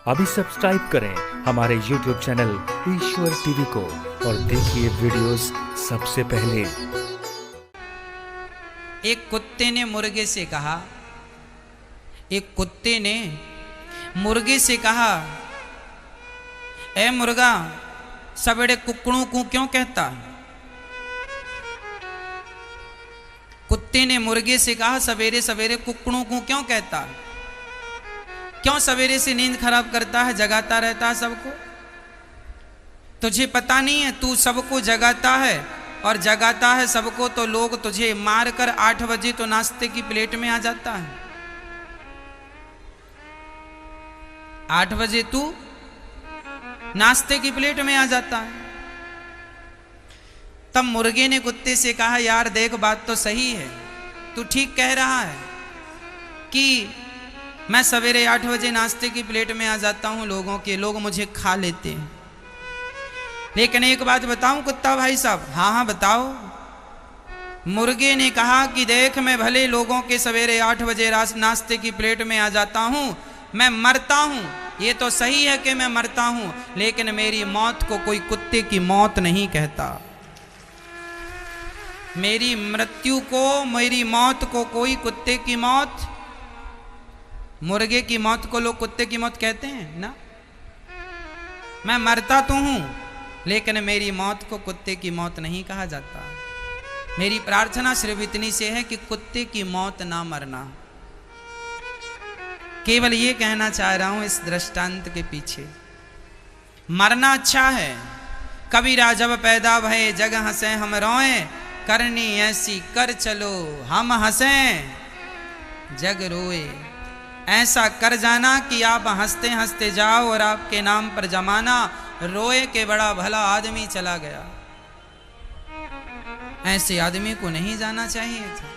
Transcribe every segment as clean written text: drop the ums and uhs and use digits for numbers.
अभी सब्सक्राइब करें हमारे YouTube चैनल ईश्वर टीवी को और देखिए वीडियोस सबसे पहले। एक कुत्ते ने मुर्गे से कहा, एक कुत्ते ने मुर्गे से कहा, ए मुर्गा, सवेरे कुकड़ों को क्यों कहता? कुत्ते ने मुर्गे से कहा, सवेरे सवेरे कुकड़ों को क्यों कहता? क्यों सवेरे से नींद खराब करता है, जगाता रहता है सबको? तुझे पता नहीं है, तू सबको जगाता है और जगाता है सबको, तो लोग तुझे मारकर 8 बजे तो नाश्ते की प्लेट में आ जाता है। 8 बजे तू नाश्ते की प्लेट में आ जाता है। तब मुर्गे ने कुत्ते से कहा, यार देख, बात तो सही है, तू ठीक कह रहा है कि मैं सवेरे 8 बजे नाश्ते की प्लेट में आ जाता हूं, लोग मुझे खा लेते हैं। लेकिन एक बात बताऊं कुत्ता भाई साहब? हाँ हाँ बताओ। मुर्गे ने कहा कि देख, मैं भले लोगों के सवेरे 8 बजे नाश्ते की प्लेट में आ जाता हूं, मैं मरता हूं, ये तो सही है कि मैं मरता हूं, लेकिन मेरी मौत को कोई कुत्ते की मौत नहीं कहता। मेरी मृत्यु को, मेरी मौत को कोई कुत्ते की मौत, मुर्गे की मौत को लोग कुत्ते की मौत कहते हैं ना। मैं मरता तो हूं, लेकिन मेरी मौत को कुत्ते की मौत नहीं कहा जाता। मेरी प्रार्थना सिर्फ इतनी से है कि कुत्ते की मौत ना मरना। केवल ये कहना चाह रहा हूं इस दृष्टांत के पीछे। मरना अच्छा है। कबीरा जब पैदा भये जग हंसे हम रोए, करनी ऐसी कर चलो हम हंसे जग रोए। ऐसा कर जाना कि आप हंसते हंसते जाओ और आपके नाम पर जमाना रोए के बड़ा भला आदमी चला गया। ऐसे आदमी को नहीं जाना चाहिए था।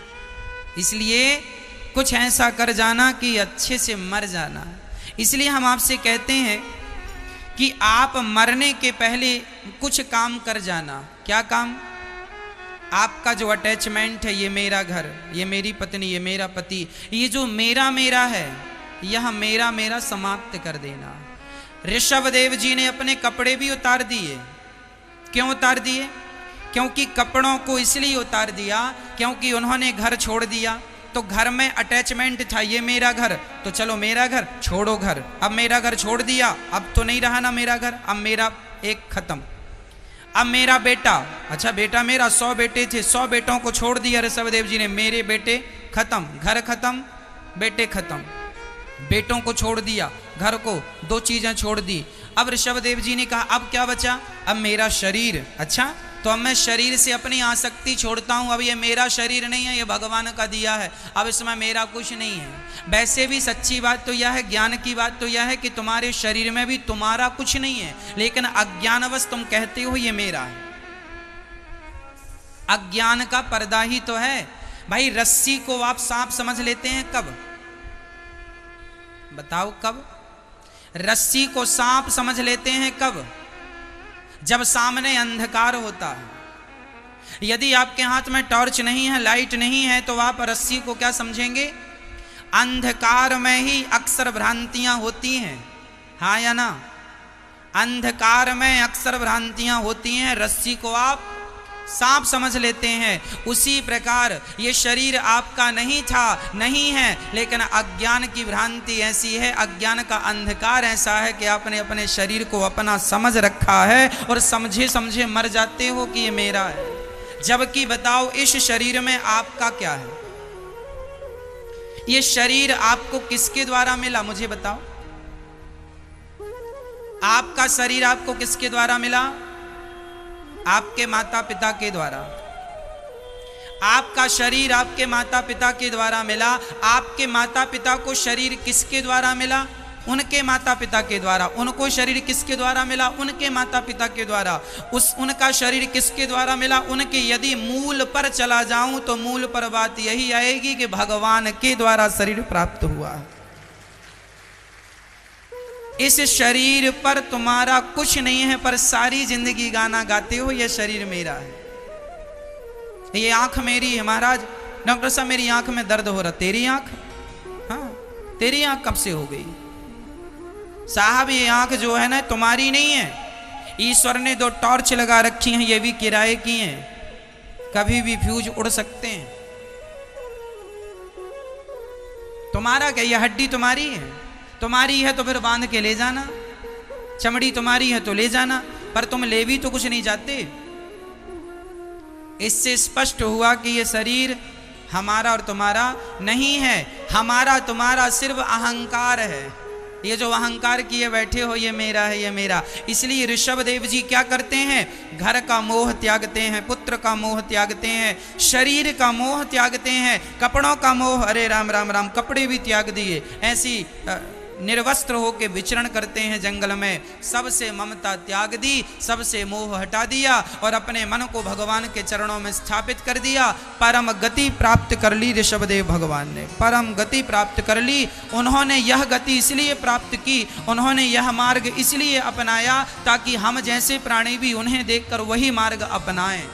इसलिए कुछ ऐसा कर जाना कि अच्छे से मर जाना। इसलिए हम आपसे कहते हैं कि आप मरने के पहले कुछ काम कर जाना। क्या काम? आपका जो अटैचमेंट है, ये मेरा घर, ये मेरी पत्नी, ये मेरा पति, ये जो मेरा मेरा है, यह मेरा मेरा समाप्त कर देना। ऋषभ देव जी ने अपने कपड़े भी उतार दिए। क्यों उतार दिए? क्योंकि कपड़ों को इसलिए उतार दिया क्योंकि उन्होंने घर छोड़ दिया। तो घर में अटैचमेंट था, ये मेरा घर, तो चलो मेरा घर छोड़ो घर। अब मेरा घर छोड़ दिया, अब तो नहीं रहा ना मेरा घर, अब मेरा एक खत्म। अब मेरा बेटा, अच्छा बेटा मेरा, 100 बेटे थे, 100 बेटों को छोड़ दिया ऋषभ देव जी ने। मेरे बेटे खत्म, घर खत्म, बेटे खत्म। बेटों को छोड़ दिया, घर को, 2 चीजें छोड़ दी। अब ऋषभ देव जी ने कहा, अब क्या बचा? अब मेरा शरीर। अच्छा, तो अब मैं शरीर से अपनी आसक्ति छोड़ता हूं। अब ये मेरा शरीर नहीं है, ये भगवान का दिया है, अब इसमें मेरा कुछ नहीं है। वैसे भी सच्ची बात तो यह है, ज्ञान की बात तो यह है कि तुम्हारे शरीर में भी तुम्हारा कुछ नहीं है, लेकिन अज्ञानवश तुम कहते हो ये मेरा है। अज्ञान का पर्दा ही तो है भाई। रस्सी को आप सांप समझ लेते हैं कब? बताओ कब? रस्सी को सांप समझ लेते हैं कब? जब सामने अंधकार होता है। यदि आपके हाथ में टॉर्च नहीं है, लाइट नहीं है, तो आप रस्सी को क्या समझेंगे? अंधकार में ही अक्सर भ्रांतियां होती हैं, हाँ या ना? अंधकार में अक्सर भ्रांतियां होती हैं, रस्सी को आप सांप समझ लेते हैं। उसी प्रकार ये शरीर आपका नहीं था, नहीं है, लेकिन अज्ञान की भ्रांति ऐसी है, अज्ञान का अंधकार ऐसा है कि आपने अपने शरीर को अपना समझ रखा है और समझे समझे मर जाते हो कि ये मेरा है। जबकि बताओ, इस शरीर में आपका क्या है? ये शरीर आपको किसके द्वारा मिला? मुझे बताओ, आपका शरीर आपको किसके द्वारा मिला? आपके माता पिता के द्वारा। आपका शरीर आपके माता पिता के द्वारा मिला। आपके माता पिता को शरीर किसके द्वारा मिला? उनके माता पिता के द्वारा। उनको शरीर किसके द्वारा मिला? उनके माता पिता के द्वारा। उनका शरीर किसके द्वारा मिला? उनके। यदि मूल पर चला जाऊं तो मूल पर बात यही आएगी कि भगवान के द्वारा शरीर प्राप्त हुआ है। इस शरीर पर तुम्हारा कुछ नहीं है, पर सारी जिंदगी गाना गाते हो ये शरीर मेरा है, ये आंख मेरी है। महाराज डॉक्टर साहब मेरी आंख में दर्द हो रहा। तेरी आंख? हाँ, तेरी आंख कब से हो गई? साहब ये आंख जो है ना तुम्हारी नहीं है, ईश्वर ने 2 टॉर्च लगा रखी हैं, ये भी किराए की हैं, कभी भी फ्यूज उड़ सकते हैं। तुम्हारा क्या, ये हड्डी तुम्हारी है? तुम्हारी है तो फिर बांध के ले जाना, चमड़ी तुम्हारी है तो ले जाना, पर तुम ले भी तो कुछ नहीं जाते। इससे स्पष्ट हुआ कि ये शरीर हमारा और तुम्हारा नहीं है, हमारा तुम्हारा सिर्फ अहंकार है। ये जो अहंकार किए बैठे हो, ये मेरा है, ये मेरा। इसलिए ऋषभ देव जी क्या करते हैं, घर का मोह त्यागते हैं, पुत्र का मोह त्यागते हैं, शरीर का मोह त्यागते हैं, कपड़ों का मोह, अरे राम राम राम, कपड़े भी त्याग दिए, ऐसी निर्वस्त्र होकर विचरण करते हैं जंगल में। सबसे ममता त्याग दी, सबसे मोह हटा दिया और अपने मन को भगवान के चरणों में स्थापित कर दिया। परम गति प्राप्त कर ली ऋषभदेव भगवान ने, परम गति प्राप्त कर ली। उन्होंने यह गति इसलिए प्राप्त की, उन्होंने यह मार्ग इसलिए अपनाया ताकि हम जैसे प्राणी भी उन्हें देखकर वही मार्ग अपनाएं।